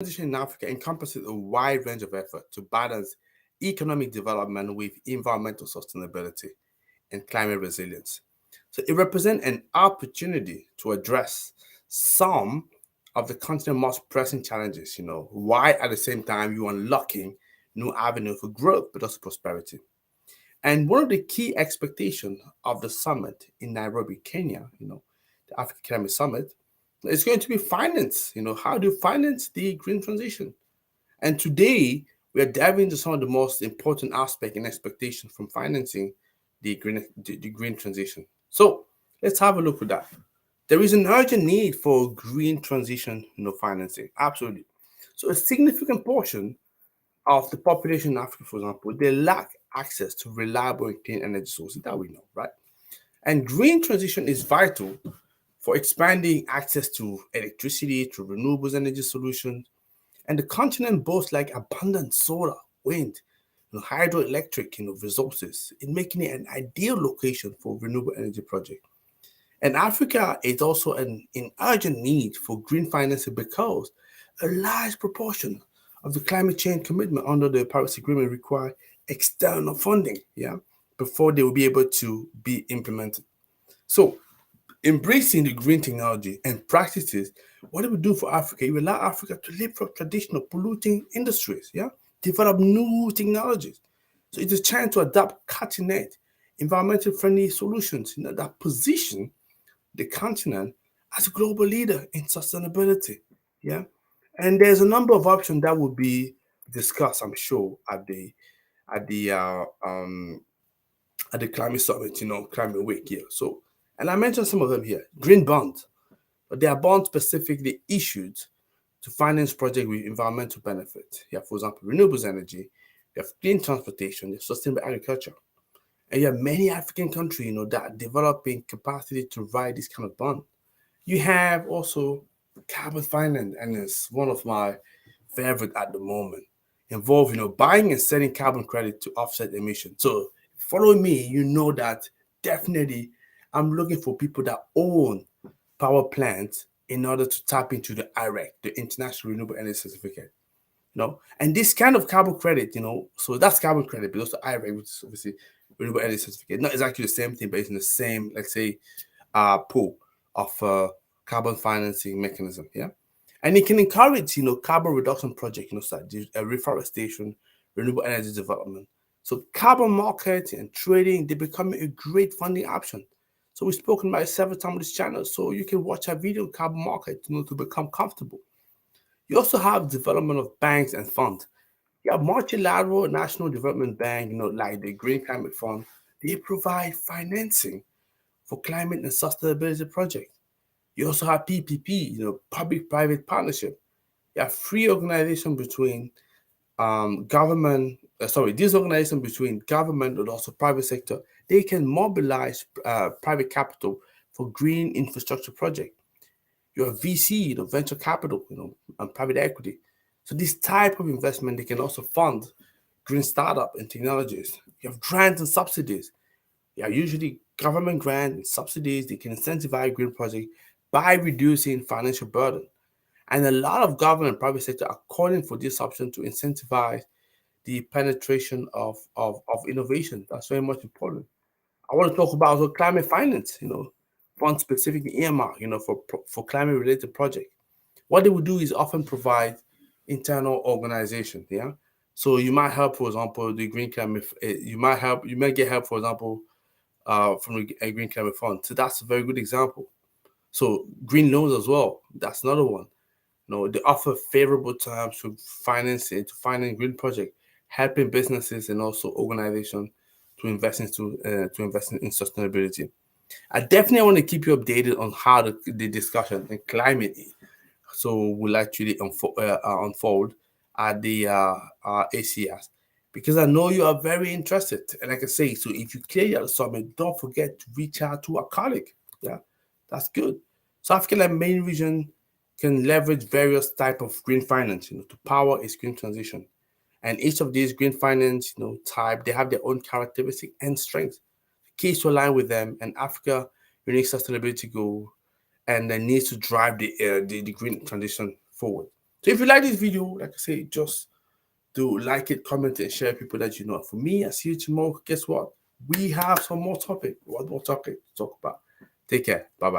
Transition in Africa encompasses a wide range of effort to balance economic development with environmental sustainability and climate resilience. So it represents an opportunity to address some of the continent's most pressing challenges, while at the same time you unlocking new avenue for growth but also prosperity. And one of the key expectations of the summit in Nairobi, Kenya, the African Climate Summit, is going to be finance. How do you finance the green transition? And today, we are diving into some of the most important aspects and expectations from financing the green transition. So let's have a look at that. There is an urgent need for green transition, financing. Absolutely. So a significant portion of the population in Africa, for example, they lack access to reliable and clean energy sources that we know, right? And green transition is vital for expanding access to electricity, to renewables energy solutions. And the continent boasts like abundant solar, wind, hydroelectric, resources, in making it an ideal location for renewable energy projects. And Africa is also in urgent need for green financing because a large proportion of the climate change commitment under the Paris Agreement require external funding, before they will be able to be implemented. So, embracing the green technology and practices, what it will do for Africa, it will allow Africa to leap from traditional polluting industries, develop new technologies. So it's a chance to adopt cutting edge, environmental friendly solutions, that position the continent as a global leader in sustainability. Yeah. And there's a number of options that will be discussed, I'm sure, at the uh, um at the climate summit, climate week here. So, and I mentioned some of them here. Green bonds, but they are bonds specifically issued to finance projects with environmental benefit. You have, for example, renewables energy, you have clean transportation, you have sustainable agriculture. And you have many African countries, that are developing capacity to write this kind of bond. You have also carbon finance, and it's one of my favorite at the moment. Involve, buying and selling carbon credit to offset emissions. So follow me, you know that definitely I'm looking for people that own power plants in order to tap into the IREC, the International Renewable Energy Certificate. And this kind of carbon credit, so that's carbon credit, but also IREC, which is obviously renewable energy certificate. Not exactly the same thing, but it's in the same, let's say, pool of carbon financing mechanism. Yeah. And it can encourage, carbon reduction project, such as reforestation, renewable energy development. So carbon market and trading, they become a great funding option. So we've spoken about it several times on this channel. So you can watch our video on carbon market, to become comfortable. You also have development of banks and funds. You have multilateral national development bank, like the Green Climate Fund. They provide financing for climate and sustainability projects. You also have PPP, public-private partnership. You have free organization between this organization between government and also private sector. They can mobilize private capital for green infrastructure projects. You have VC, venture capital, and private equity. So this type of investment, they can also fund green startup and technologies. You have grants and subsidies. Yeah, usually government grants and subsidies, they can incentivize green projects by reducing financial burden. And a lot of government and private sector are calling for this option to incentivize the penetration of innovation. That's very much important. I want to talk about also climate finance, fund specifically earmarked, for climate related projects. What they will do is often provide internal organization. Yeah. So you might help, for example, the green climate. You might get help, for example, from the green climate fund. So that's a very good example. So green loans as well. That's another one. They offer favorable terms to finance green project, helping businesses and also organizations to invest in sustainability. I definitely want to keep you updated on how the discussion and climate will actually unfold at the ACS, because I know you are very interested. And like I say, so if you clear your summit, don't forget to reach out to a colleague. Yeah, that's good. So Africa main region can leverage various type of green finance, to power its green transition. And each of these green finance, type, they have their own characteristic and strengths. The key is to align with them, and Africa unique sustainability goal, and the needs to drive the green transition forward. So if you like this video, like I say, just do like it, comment, and share with people that you know. For me, I see you tomorrow. Guess what? We have some more topic. What more topic to talk about? Take care. Bye bye.